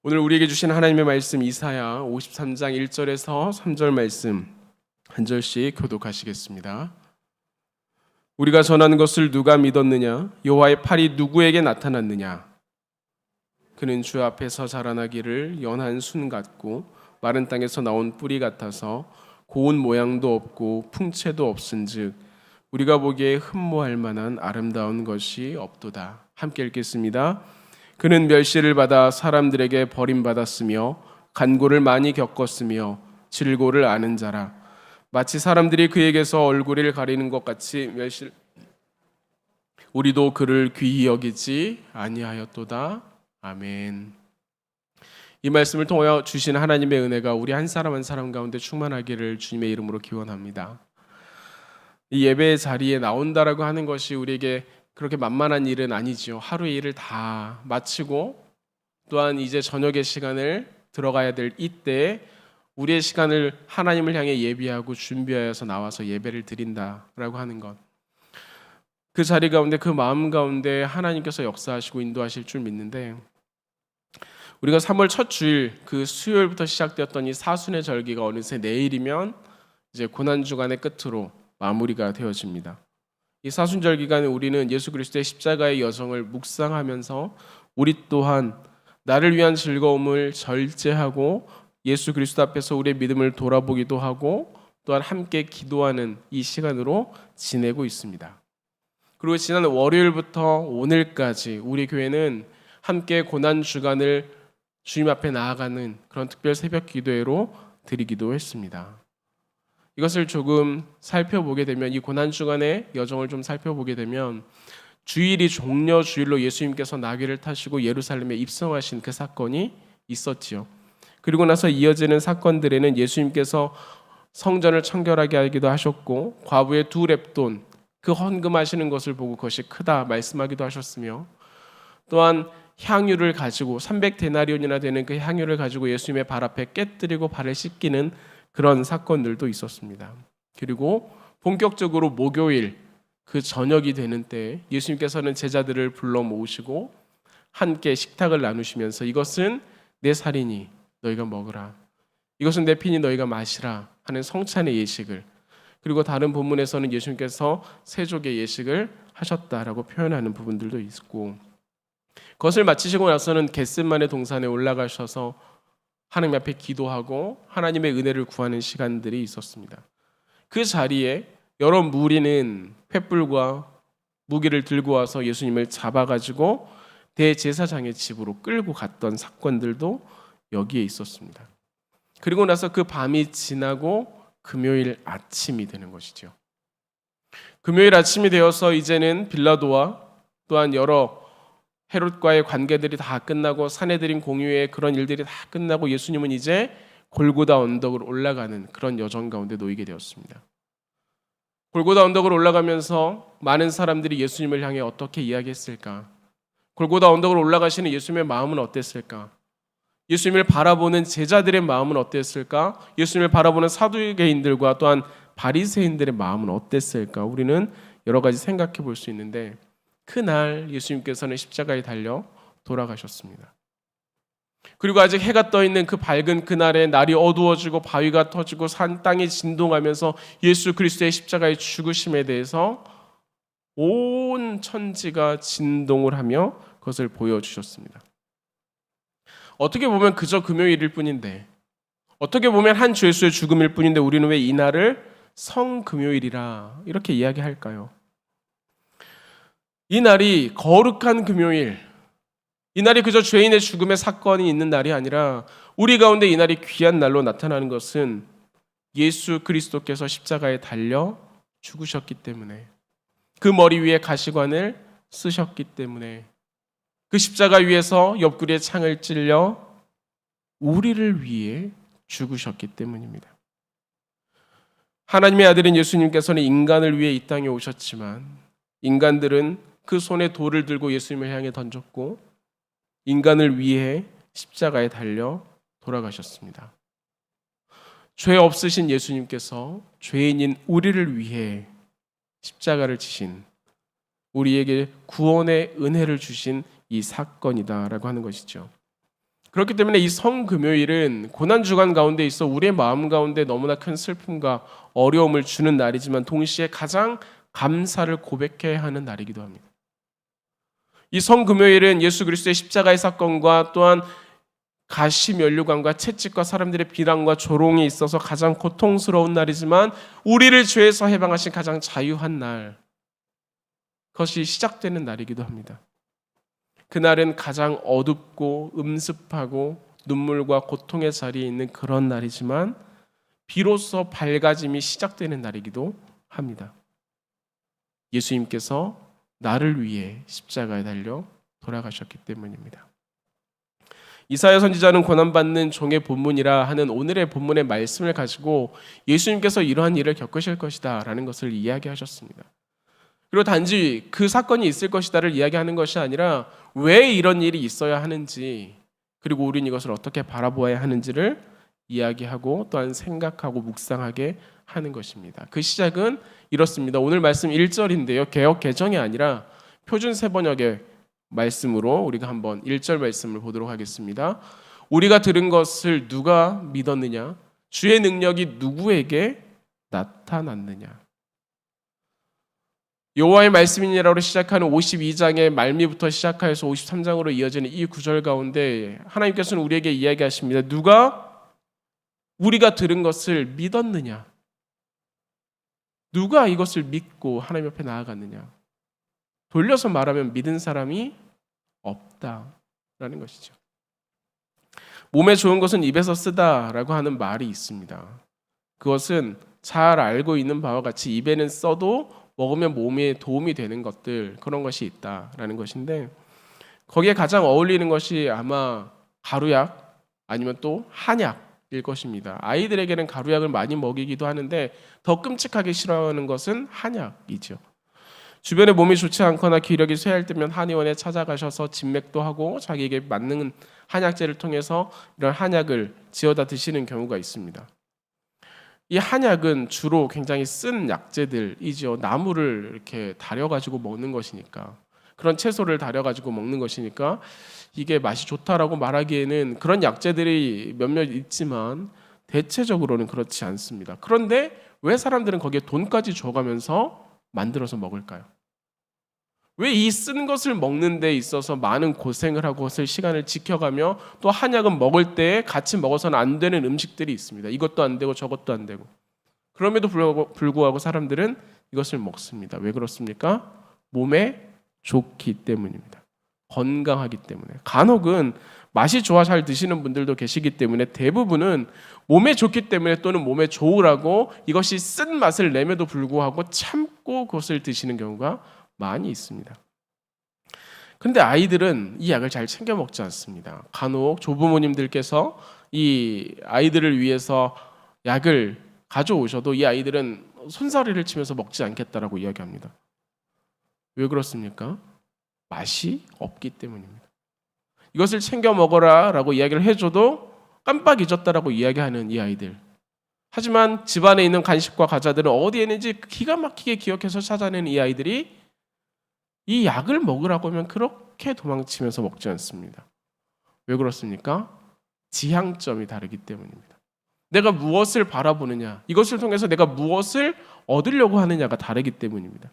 오늘 우리에게 주신 하나님의 말씀 이사야 53장 1절에서 3절 말씀 한 절씩 교독하시겠습니다. 우리가 전하는 것을 누가 믿었느냐? 여호와의 팔이 누구에게 나타났느냐? 그는 주 앞에서 자라나기를 연한 순 같고 마른 땅에서 나온 뿌리 같아서 고운 모양도 없고 풍채도 없은즉 우리가 보기에 흠모할 만한 아름다운 것이 없도다. 함께 읽겠습니다. 그는 멸시를 받아 사람들에게 버림받았으며 간고를 많이 겪었으며 질고를 아는 자라. 마치 사람들이 그에게서 얼굴을 가리는 것 같이 우리도 그를 귀히 여기지 아니하였도다. 아멘. 이 말씀을 통하여 주신 하나님의 은혜가 우리 한 사람 한 사람 가운데 충만하기를 주님의 이름으로 기원합니다. 이 예배의 자리에 나온다라고 하는 것이 우리에게 그렇게 만만한 일은 아니지요. 하루의 일을 다 마치고 또한 이제 저녁의 시간을 들어가야 될 이때에 우리의 시간을 하나님을 향해 예비하고 준비하여서 나와서 예배를 드린다라고 하는 것. 그 자리 가운데 그 마음 가운데 하나님께서 역사하시고 인도하실 줄 믿는데 우리가 3월 첫 주일 그 수요일부터 시작되었던 이 사순의 절기가 어느새 내일이면 이제 고난주간의 끝으로 마무리가 되어집니다. 이 사순절 기간에 우리는 예수 그리스도의 십자가의 여정을 묵상하면서 우리 또한 나를 위한 즐거움을 절제하고 예수 그리스도 앞에서 우리의 믿음을 돌아보기도 하고 또한 함께 기도하는 이 시간으로 지내고 있습니다. 그리고 지난 월요일부터 오늘까지 우리 교회는 함께 고난주간을 주님 앞에 나아가는 그런 특별 새벽 기도회로 드리기도 했습니다. 이것을 조금 살펴보게 되면 이 고난주간의 여정을 좀 살펴보게 되면 주일이 종려 주일로 예수님께서 나귀를 타시고 예루살렘에 입성하신 그 사건이 있었지요. 그리고 나서 이어지는 사건들에는 예수님께서 성전을 청결하게 하기도 하셨고 과부의 2렙돈 그 헌금하시는 것을 보고 그것이 크다 말씀하기도 하셨으며 또한 향유를 가지고 300데나리온이나 되는 그 향유를 가지고 예수님의 발 앞에 깨뜨리고 발을 씻기는 그런 사건들도 있었습니다. 그리고 본격적으로 목요일 그 저녁이 되는 때 예수님께서는 제자들을 불러 모으시고 함께 식탁을 나누시면서 이것은 내 살이니 너희가 먹으라. 이것은 내 피니 너희가 마시라 하는 성찬의 예식을 그리고 다른 본문에서는 예수님께서 세족의 예식을 하셨다라고 표현하는 부분들도 있고 그것을 마치시고 나서는 겟세마네 동산에 올라가셔서 하나님 앞에 기도하고 하나님의 은혜를 구하는 시간들이 있었습니다. 그 자리에 여러 무리는 횃불과 무기를 들고 와서 예수님을 잡아가지고 대제사장의 집으로 끌고 갔던 사건들도 여기에 있었습니다. 그리고 나서 그 밤이 지나고 금요일 아침이 되는 것이죠. 금요일 아침이 되어서 이제는 빌라도와 또한 여러 헤롯과의 관계들이 다 끝나고 사내들인 공유의 그런 일들이 다 끝나고 예수님은 이제 골고다 언덕을 올라가는 그런 여정 가운데 놓이게 되었습니다. 골고다 언덕을 올라가면서 많은 사람들이 예수님을 향해 어떻게 이야기했을까? 골고다 언덕을 올라가시는 예수님의 마음은 어땠을까? 예수님을 바라보는 제자들의 마음은 어땠을까? 예수님을 바라보는 사두개인들과 또한 바리새인들의 마음은 어땠을까? 우리는 여러 가지 생각해 볼 수 있는데 그날 예수님께서는 십자가에 달려 돌아가셨습니다. 그리고 아직 해가 떠 있는 그 밝은 그날에 날이 어두워지고 바위가 터지고 땅이 진동하면서 예수 그리스도의 십자가의 죽으심에 대해서 온 천지가 진동을 하며 그것을 보여주셨습니다. 어떻게 보면 그저 금요일일 뿐인데 어떻게 보면 한 주 예수의 죽음일 뿐인데 우리는 왜 이 날을 성금요일이라 이렇게 이야기할까요? 이 날이 거룩한 금요일, 이 날이 그저 죄인의 죽음의 사건이 있는 날이 아니라 우리 가운데 이 날이 귀한 날로 나타나는 것은 예수 그리스도께서 십자가에 달려 죽으셨기 때문에 그 머리 위에 가시관을 쓰셨기 때문에 그 십자가 위에서 옆구리에 창을 찔려 우리를 위해 죽으셨기 때문입니다. 하나님의 아들인 예수님께서는 인간을 위해 이 땅에 오셨지만 인간들은 그 손에 돌을 들고 예수님을 향해 던졌고 인간을 위해 십자가에 달려 돌아가셨습니다. 죄 없으신 예수님께서 죄인인 우리를 위해 십자가를 지신 우리에게 구원의 은혜를 주신 이 사건이다라고 하는 것이죠. 그렇기 때문에 이 성금요일은 고난주간 가운데 있어 우리의 마음 가운데 너무나 큰 슬픔과 어려움을 주는 날이지만 동시에 가장 감사를 고백해야 하는 날이기도 합니다. 이 성금요일은 예수 그리스도의 십자가의 사건과 또한 가시면류관과 채찍과 사람들의 비난과 조롱이 있어서 가장 고통스러운 날이지만 우리를 죄에서 해방하신 가장 자유한 날, 그것이 시작되는 날이기도 합니다. 그날은 가장 어둡고 음습하고 눈물과 고통의 자리에 있는 그런 날이지만 비로소 밝아짐이 시작되는 날이기도 합니다. 예수님께서 나를 위해 십자가에 달려 돌아가셨기 때문입니다. 이사야 선지자는 고난받는 종의 본문이라 하는 오늘의 본문의 말씀을 가지고 예수님께서 이러한 일을 겪으실 것이다 라는 것을 이야기하셨습니다. 그리고 단지 그 사건이 있을 것이다를 이야기하는 것이 아니라 왜 이런 일이 있어야 하는지, 그리고 우리는 이것을 어떻게 바라보아야 하는지를 이야기하고 또한 생각하고 묵상하게 하는 것입니다. 그 시작은 이렇습니다. 오늘 말씀 1절인데요. 개역 개정이 아니라 표준 세번역의 말씀으로 우리가 한번 1절 말씀을 보도록 하겠습니다. 우리가 들은 것을 누가 믿었느냐? 주의 능력이 누구에게 나타났느냐? 여호와의 말씀이니라로 시작하는 52장의 말미부터 시작하여서 53장으로 이어지는 이 구절 가운데 하나님께서는 우리에게 이야기하십니다. 누가 우리가 들은 것을 믿었느냐? 누가 이것을 믿고 하나님 앞에 나아갔느냐? 돌려서 말하면 믿은 사람이 없다라는 것이죠. 몸에 좋은 것은 입에서 쓰다라고 하는 말이 있습니다. 그것은 잘 알고 있는 바와 같이 입에는 써도 먹으면 몸에 도움이 되는 것들, 그런 것이 있다라는 것인데 거기에 가장 어울리는 것이 아마 가루약 아니면 또 한약일 것입니다. 아이들에게는 가루약을 많이 먹이기도 하는데 더 끔찍하게 싫어하는 것은 한약이죠. 주변에 몸이 좋지 않거나 기력이 쇠할 때면 한의원에 찾아가셔서 진맥도 하고 자기에게 맞는 한약재를 통해서 이런 한약을 지어다 드시는 경우가 있습니다. 이 한약은 주로 굉장히 쓴 약재들이죠. 나무를 이렇게 다려가지고 먹는 것이니까, 그런 채소를 다려가지고 먹는 것이니까 이게 맛이 좋다라고 말하기에는 그런 약재들이 몇몇 있지만 대체적으로는 그렇지 않습니다. 그런데 왜 사람들은 거기에 돈까지 줘가면서 만들어서 먹을까요? 왜 이 쓴 것을 먹는 데 있어서 많은 고생을 하고 그것을 시간을 지켜가며 또 한약은 먹을 때 같이 먹어서는 안 되는 음식들이 있습니다. 이것도 안 되고 저것도 안 되고. 그럼에도 불구하고 사람들은 이것을 먹습니다. 왜 그렇습니까? 몸에 좋기 때문입니다. 건강하기 때문에. 간혹은 맛이 좋아 잘 드시는 분들도 계시기 때문에 대부분은 몸에 좋기 때문에 또는 몸에 좋으라고 이것이 쓴 맛을 내면도 불구하고 참고 그것을 드시는 경우가 많이 있습니다. 그런데 아이들은 이 약을 잘 챙겨 먹지 않습니다. 간혹 조부모님들께서 이 아이들을 위해서 약을 가져오셔도 이 아이들은 손사래를 치면서 먹지 않겠다라고 이야기합니다. 왜 그렇습니까? 맛이 없기 때문입니다. 이것을 챙겨 먹어라 라고 이야기를 해줘도 깜빡 잊었다라고 이야기하는 이 아이들. 하지만 집안에 있는 간식과 과자들은 어디에 있는지 기가 막히게 기억해서 찾아내는 이 아이들이 이 약을 먹으라고 하면 그렇게 도망치면서 먹지 않습니다. 왜 그렇습니까? 지향점이 다르기 때문입니다. 내가 무엇을 바라보느냐, 이것을 통해서 내가 무엇을 얻으려고 하느냐가 다르기 때문입니다.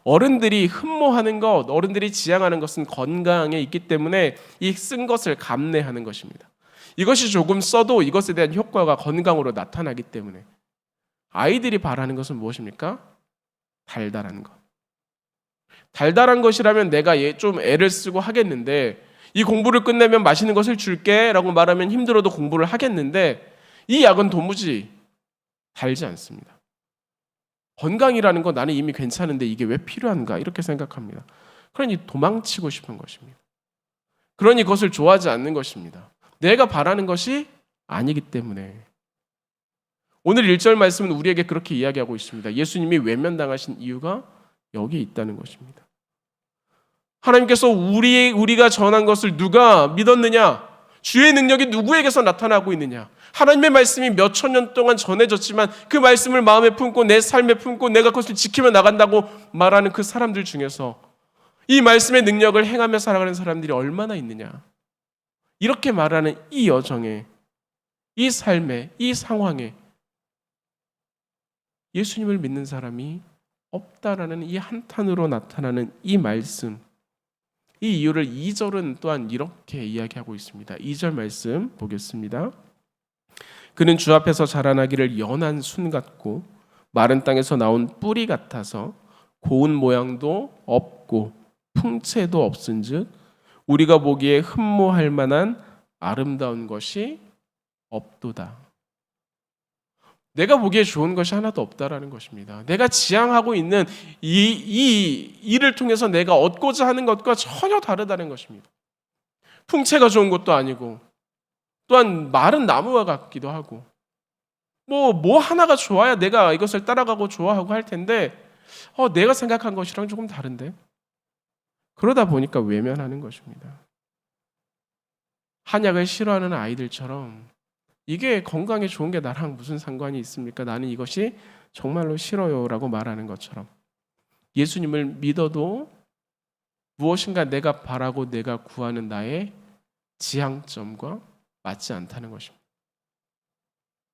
어른들이 흠모하는 것, 어른들이 지향하는 것은 건강에 있기 때문에 이 쓴 것을 감내하는 것입니다. 이것이 조금 써도 이것에 대한 효과가 건강으로 나타나기 때문에 아이들이 바라는 것은 무엇입니까? 달달한 것. 달달한 것이라면 내가 좀 애를 쓰고 하겠는데, 이 공부를 끝내면 맛있는 것을 줄게 라고 말하면 힘들어도 공부를 하겠는데, 이 약은 도무지 달지 않습니다. 건강이라는 건 나는 이미 괜찮은데 이게 왜 필요한가 이렇게 생각합니다. 그러니 도망치고 싶은 것입니다. 그러니 그것을 좋아하지 않는 것입니다. 내가 바라는 것이 아니기 때문에. 오늘 1절 말씀은 우리에게 그렇게 이야기하고 있습니다. 예수님이 외면당하신 이유가 여기 있다는 것입니다. 하나님께서 우리가 전한 것을 누가 믿었느냐? 주의 능력이 누구에게서 나타나고 있느냐? 하나님의 말씀이 몇 천 년 동안 전해졌지만 그 말씀을 마음에 품고 내 삶에 품고 내가 그것을 지키며 나간다고 말하는 그 사람들 중에서 이 말씀의 능력을 행하며 살아가는 사람들이 얼마나 있느냐? 이렇게 말하는 이 여정에, 이 삶에, 이 상황에 예수님을 믿는 사람이 없다라는 이 한탄으로 나타나는 이 말씀, 이 이유를 2절은 또한 이렇게 이야기하고 있습니다. 2절 말씀 보겠습니다. 그는 주 앞에서 자라나기를 연한 순 같고 마른 땅에서 나온 뿌리 같아서 고운 모양도 없고 풍채도 없은즉 우리가 보기에 흠모할 만한 아름다운 것이 없도다. 내가 보기에 좋은 것이 하나도 없다라는 것입니다. 내가 지향하고 있는 이 일을 통해서 내가 얻고자 하는 것과 전혀 다르다는 것입니다. 풍채가 좋은 것도 아니고 또한 마른 나무와 같기도 하고 뭐 하나가 좋아야 내가 이것을 따라가고 좋아하고 할 텐데 내가 생각한 것이랑 조금 다른데 그러다 보니까 외면하는 것입니다. 한약을 싫어하는 아이들처럼 이게 건강에 좋은 게 나랑 무슨 상관이 있습니까? 나는 이것이 정말로 싫어요 라고 말하는 것처럼 예수님을 믿어도 무엇인가 내가 바라고 내가 구하는 나의 지향점과 맞지 않다는 것입니다.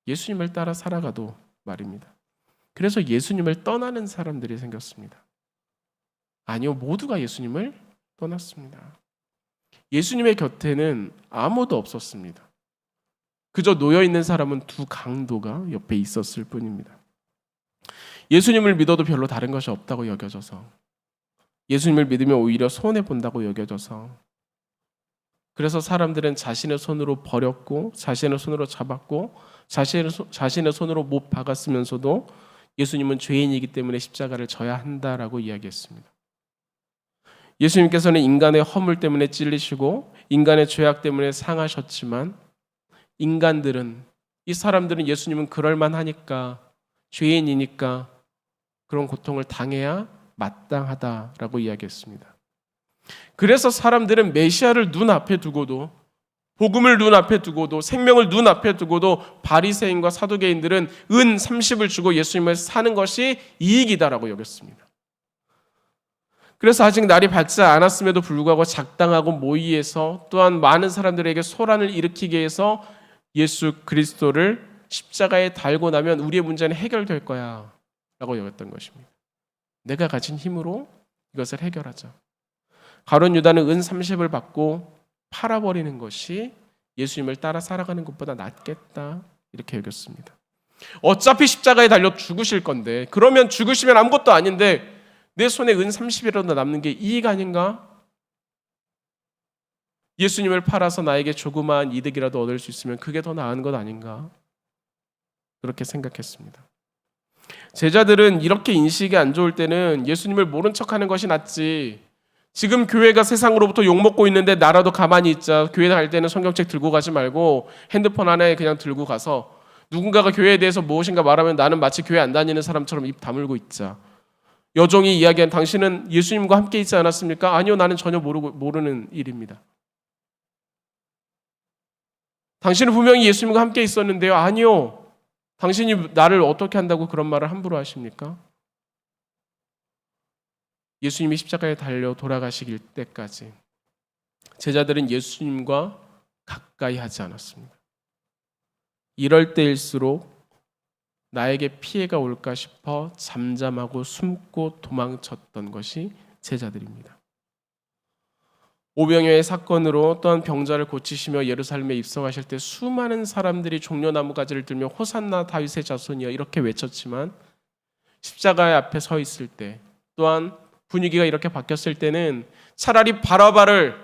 예수님을 따라 살아가도 말입니다. 그래서 예수님을 떠나는 사람들이 생겼습니다. 아니요, 모두가 예수님을 떠났습니다. 예수님의 곁에는 아무도 없었습니다. 그저 놓여있는 사람은 두 강도가 옆에 있었을 뿐입니다. 예수님을 믿어도 별로 다른 것이 없다고 여겨져서, 예수님을 믿으면 오히려 손해본다고 여겨져서, 그래서 사람들은 자신의 손으로 버렸고 자신의 손으로 잡았고 자신의 손으로 못 박았으면서도 예수님은 죄인이기 때문에 십자가를 져야 한다라고 이야기했습니다. 예수님께서는 인간의 허물 때문에 찔리시고 인간의 죄악 때문에 상하셨지만 인간들은, 이 사람들은 예수님은 그럴만하니까, 죄인이니까 그런 고통을 당해야 마땅하다라고 이야기했습니다. 그래서 사람들은 메시아를 눈앞에 두고도, 복음을 눈앞에 두고도, 생명을 눈앞에 두고도 바리새인과 사두개인들은 은 30을 주고 예수님을 사는 것이 이익이다라고 여겼습니다. 그래서 아직 날이 밝지 않았음에도 불구하고 작당하고 모의해서 또한 많은 사람들에게 소란을 일으키게 해서 예수 그리스도를 십자가에 달고 나면 우리의 문제는 해결될 거야 라고 여겼던 것입니다. 내가 가진 힘으로 이것을 해결하자. 가룟 유다는 은 30을 받고 팔아버리는 것이 예수님을 따라 살아가는 것보다 낫겠다 이렇게 여겼습니다. 어차피 십자가에 달려 죽으실 건데, 그러면 죽으시면 아무것도 아닌데 내 손에 은 30이라도 남는 게 이익 아닌가? 예수님을 팔아서 나에게 조그마한 이득이라도 얻을 수 있으면 그게 더 나은 것 아닌가? 그렇게 생각했습니다. 제자들은 이렇게 인식이 안 좋을 때는 예수님을 모른 척하는 것이 낫지, 지금 교회가 세상으로부터 욕먹고 있는데 나라도 가만히 있자, 교회 갈 때는 성경책 들고 가지 말고 핸드폰 안에 그냥 들고 가서 누군가가 교회에 대해서 무엇인가 말하면 나는 마치 교회 안 다니는 사람처럼 입 다물고 있자. 여종이 이야기한 당신은 예수님과 함께 있지 않았습니까? 아니요, 나는 전혀 모르는 일입니다. 당신은 분명히 예수님과 함께 있었는데요. 아니요, 당신이 나를 어떻게 한다고 그런 말을 함부로 하십니까? 예수님이 십자가에 달려 돌아가시길 때까지 제자들은 예수님과 가까이 하지 않았습니다. 이럴 때일수록 나에게 피해가 올까 싶어 잠잠하고 숨고 도망쳤던 것이 제자들입니다. 오병이어의 사건으로 또한 병자를 고치시며 예루살렘에 입성하실 때 수많은 사람들이 종려나무 가지를 들며 호산나 다윗의 자손이여 이렇게 외쳤지만 십자가의 앞에 서 있을 때, 또한 분위기가 이렇게 바뀌었을 때는 차라리 바라바를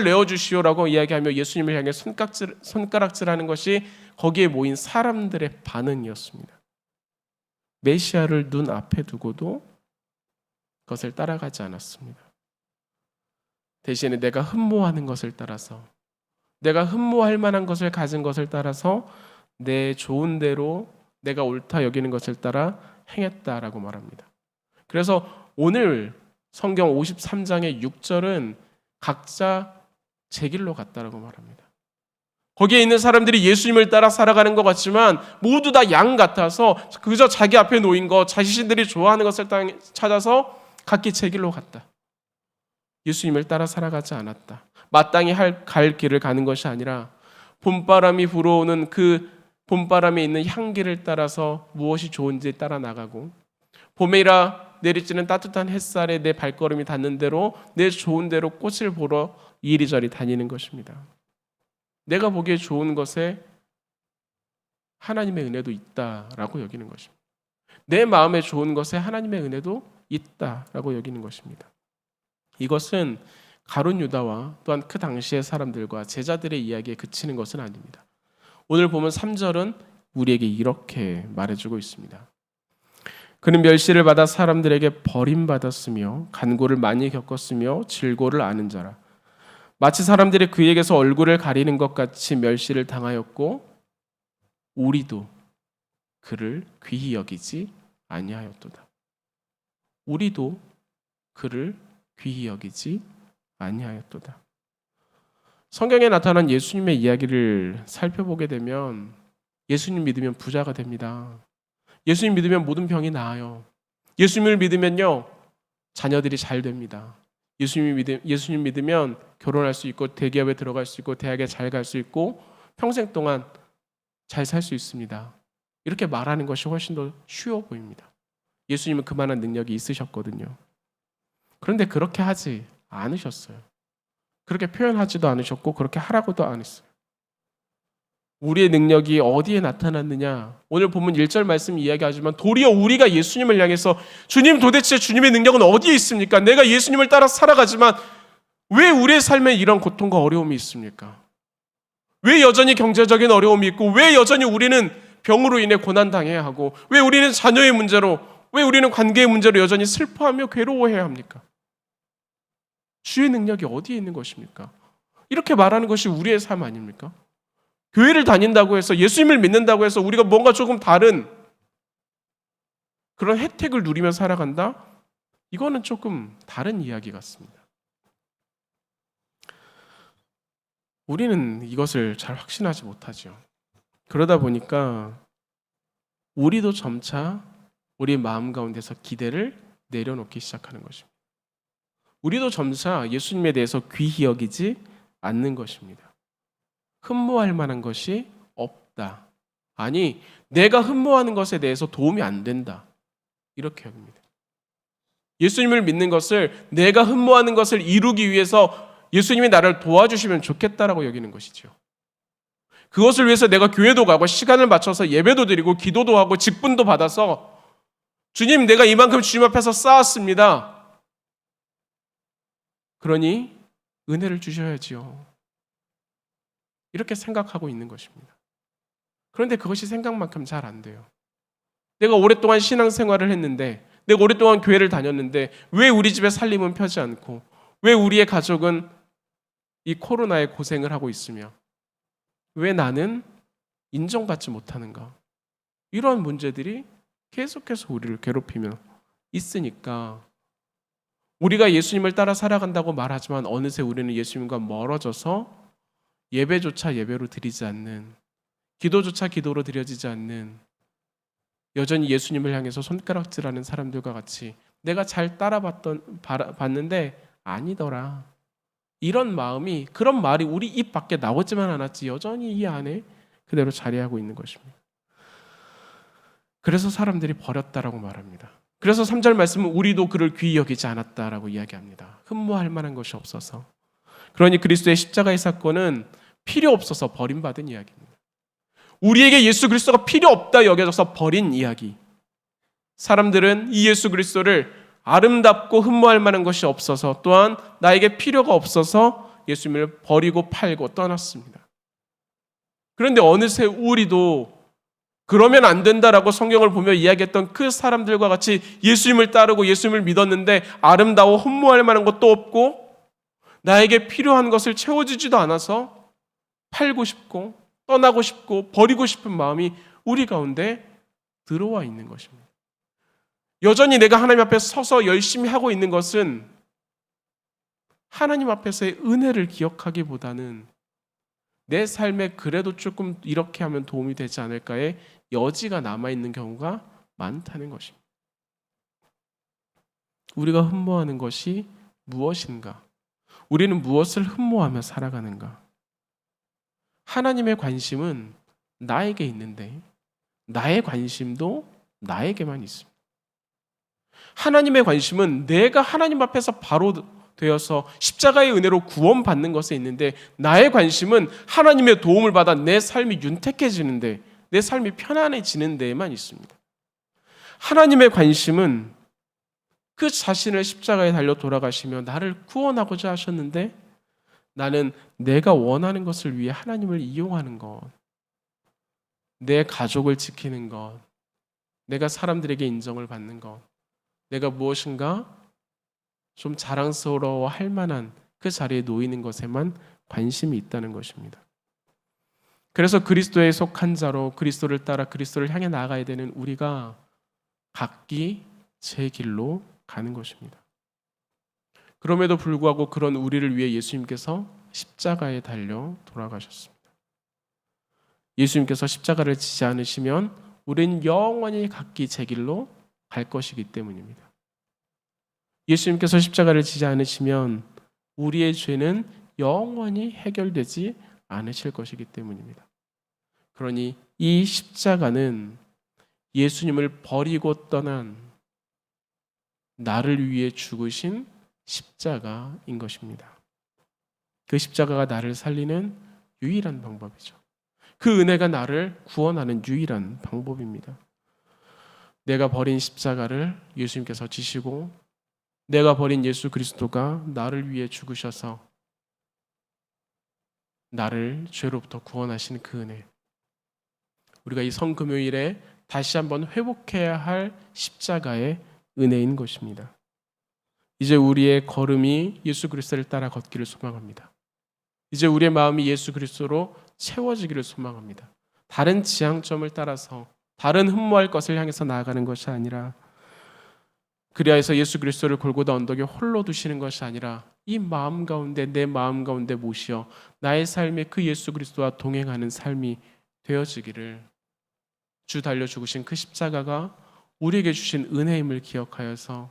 내어주시오라고 이야기하며 예수님을 향해 손가락질하는 것이 거기에 모인 사람들의 반응이었습니다. 메시아를 눈앞에 두고도 그것을 따라가지 않았습니다. 대신에 내가 흠모하는 것을 따라서, 내가 흠모할 만한 것을 가진 것을 따라서 내 좋은 대로 내가 옳다 여기는 것을 따라 행했다라고 말합니다. 그래서 오늘 성경 53장의 6절은 각자 제 길로 갔다라고 말합니다. 거기에 있는 사람들이 예수님을 따라 살아가는 것 같지만 모두 다 양 같아서 그저 자기 앞에 놓인 것, 자신들이 좋아하는 것을 찾아서 각기 제 길로 갔다. 예수님을 따라 살아가지 않았다. 마땅히 갈 길을 가는 것이 아니라 봄바람이 불어오는 그 봄바람에 있는 향기를 따라서 무엇이 좋은지 따라 나가고, 봄이라 내리쬐는 따뜻한 햇살에 내 발걸음이 닿는 대로 내 좋은 대로 꽃을 보러 이리저리 다니는 것입니다. 내가 보기에 좋은 것에 하나님의 은혜도 있다라고 여기는 것입니다. 내 마음에 좋은 것에 하나님의 은혜도 있다라고 여기는 것입니다. 이것은 가룟 유다와 또한 그 당시의 사람들과 제자들의 이야기에 그치는 것은 아닙니다. 오늘 보면 3절은 우리에게 이렇게 말해주고 있습니다. 그는 멸시를 받아 사람들에게 버림받았으며 간고를 많이 겪었으며 질고를 아는 자라. 마치 사람들이 그에게서 얼굴을 가리는 것 같이 멸시를 당하였고 우리도 그를 귀히 여기지 아니하였도다. 우리도 그를 귀히 여기지 아니하였도다. 성경에 나타난 예수님의 이야기를 살펴보게 되면 예수님 믿으면 부자가 됩니다. 예수님 믿으면 모든 병이 나아요. 예수님을 믿으면요 자녀들이 잘 됩니다. 예수님 믿으면 결혼할 수 있고 대기업에 들어갈 수 있고 대학에 잘 갈 수 있고 평생 동안 잘 살 수 있습니다. 이렇게 말하는 것이 훨씬 더 쉬워 보입니다. 예수님은 그만한 능력이 있으셨거든요. 그런데 그렇게 하지 않으셨어요. 그렇게 표현하지도 않으셨고 그렇게 하라고도 안 했어요. 우리의 능력이 어디에 나타났느냐? 오늘 본문 1절 말씀 이야기하지만 도리어 우리가 예수님을 향해서 주님 도대체 주님의 능력은 어디에 있습니까? 내가 예수님을 따라 살아가지만 왜 우리의 삶에 이런 고통과 어려움이 있습니까? 왜 여전히 경제적인 어려움이 있고 왜 여전히 우리는 병으로 인해 고난당해야 하고 왜 우리는 자녀의 문제로 왜 우리는 관계의 문제로 여전히 슬퍼하며 괴로워해야 합니까? 주의 능력이 어디에 있는 것입니까? 이렇게 말하는 것이 우리의 삶 아닙니까? 교회를 다닌다고 해서 예수님을 믿는다고 해서 우리가 뭔가 조금 다른 그런 혜택을 누리며 살아간다? 이거는 조금 다른 이야기 같습니다. 우리는 이것을 잘 확신하지 못하죠. 그러다 보니까 우리도 점차 우리 마음 가운데서 기대를 내려놓기 시작하는 것입니다. 우리도 점차 예수님에 대해서 귀히 여기지 않는 것입니다. 흠모할 만한 것이 없다. 아니, 내가 흠모하는 것에 대해서 도움이 안 된다. 이렇게 여깁니다. 예수님을 믿는 것을 내가 흠모하는 것을 이루기 위해서 예수님이 나를 도와주시면 좋겠다라고 여기는 것이죠. 그것을 위해서 내가 교회도 가고 시간을 맞춰서 예배도 드리고 기도도 하고 직분도 받아서 주님 내가 이만큼 주님 앞에서 쌓았습니다. 그러니 은혜를 주셔야지요. 이렇게 생각하고 있는 것입니다. 그런데 그것이 생각만큼 잘 안 돼요. 내가 오랫동안 신앙생활을 했는데 내가 오랫동안 교회를 다녔는데 왜 우리 집에 살림은 펴지 않고 왜 우리의 가족은 이 코로나에 고생을 하고 있으며 왜 나는 인정받지 못하는가? 이러한 문제들이 계속해서 우리를 괴롭히며 있으니까 우리가 예수님을 따라 살아간다고 말하지만 어느새 우리는 예수님과 멀어져서 예배조차 예배로 드리지 않는, 기도조차 기도로 드려지지 않는, 여전히 예수님을 향해서 손가락질하는 사람들과 같이 내가 잘 봤는데 아니더라. 이런 마음이, 그런 말이 우리 입 밖에 나오지만 않았지 여전히 이 안에 그대로 자리하고 있는 것입니다. 그래서 사람들이 버렸다라고 말합니다. 그래서 3절 말씀은 우리도 그를 귀히 여기지 않았다라고 이야기합니다. 흠모할 만한 것이 없어서. 그러니 그리스도의 십자가의 사건은 필요 없어서 버림받은 이야기입니다. 우리에게 예수 그리스도가 필요 없다 여겨져서 버린 이야기. 사람들은 이 예수 그리스도를 아름답고 흠모할 만한 것이 없어서 또한 나에게 필요가 없어서 예수님을 버리고 팔고 떠났습니다. 그런데 어느새 우리도 그러면 안 된다라고 성경을 보며 이야기했던 그 사람들과 같이 예수님을 따르고 예수님을 믿었는데 아름다워 흠모할 만한 것도 없고 나에게 필요한 것을 채워주지도 않아서 팔고 싶고 떠나고 싶고 버리고 싶은 마음이 우리 가운데 들어와 있는 것입니다. 여전히 내가 하나님 앞에 서서 열심히 하고 있는 것은 하나님 앞에서의 은혜를 기억하기보다는 내 삶에 그래도 조금 이렇게 하면 도움이 되지 않을까의 여지가 남아있는 경우가 많다는 것입니다. 우리가 흠모하는 것이 무엇인가? 우리는 무엇을 흠모하며 살아가는가? 하나님의 관심은 나에게 있는데 나의 관심도 나에게만 있습니다. 하나님의 관심은 내가 하나님 앞에서 바로 되어서 십자가의 은혜로 구원받는 것에 있는데, 나의 관심은 하나님의 도움을 받아 내 삶이 윤택해지는데, 내 삶이 편안해지는 데에만 있습니다. 하나님의 관심은 그 자신을 십자가에 달려 돌아가시며 나를 구원하고자 하셨는데, 나는 내가 원하는 것을 위해 하나님을 이용하는 것, 내 가족을 지키는 것, 내가 사람들에게 인정을 받는 것, 내가 무엇인가 좀 자랑스러워 할 만한 그 자리에 놓이는 것에만 관심이 있다는 것입니다. 그래서 그리스도에 속한 자로 그리스도를 따라 그리스도를 향해 나아가야 되는 우리가 각기 제 길로 가는 것입니다. 그럼에도 불구하고 그런 우리를 위해 예수님께서 십자가에 달려 돌아가셨습니다. 예수님께서 십자가를 지지 않으시면 우리는 영원히 각기 제 길로 갈 것이기 때문입니다. 예수님께서 십자가를 지지 않으시면 우리의 죄는 영원히 해결되지 않으실 것이기 때문입니다. 그러니 이 십자가는 예수님을 버리고 떠난 나를 위해 죽으신 십자가인 것입니다. 그 십자가가 나를 살리는 유일한 방법이죠. 그 은혜가 나를 구원하는 유일한 방법입니다. 내가 버린 십자가를 예수님께서 지시고, 내가 버린 예수 그리스도가 나를 위해 죽으셔서 나를 죄로부터 구원하신 그 은혜, 우리가 이 성금요일에 다시 한번 회복해야 할 십자가의 은혜인 것입니다. 이제 우리의 걸음이 예수 그리스도를 따라 걷기를 소망합니다. 이제 우리의 마음이 예수 그리스도로 채워지기를 소망합니다. 다른 지향점을 따라서 다른 흠모할 것을 향해서 나아가는 것이 아니라, 그리하여서 예수 그리스도를 골고다 언덕에 홀로 두시는 것이 아니라 이 마음 가운데, 내 마음 가운데 모시어 나의 삶에 그 예수 그리스도와 동행하는 삶이 되어지기를, 주 달려 죽으신 그 십자가가 우리에게 주신 은혜임을 기억하여서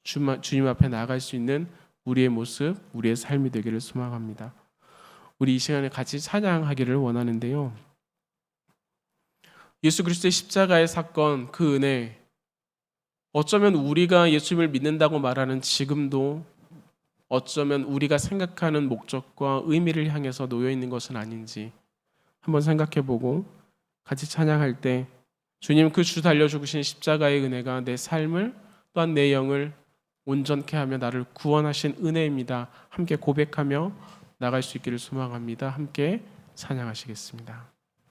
주님 앞에 나아갈 수 있는 우리의 모습, 우리의 삶이 되기를 소망합니다. 우리 이 시간에 같이 찬양하기를 원하는데요. 예수 그리스도의 십자가의 사건, 그 은혜, 어쩌면 우리가 예수님을 믿는다고 말하는 지금도 어쩌면 우리가 생각하는 목적과 의미를 향해서 놓여 있는 것은 아닌지 한번 생각해보고 같이 찬양할 때, 주님 그 주 달려 죽으신 십자가의 은혜가 내 삶을, 또한 내 영을 온전케 하며 나를 구원하신 은혜입니다, 함께 고백하며 나갈 수 있기를 소망합니다. 함께 찬양하시겠습니다.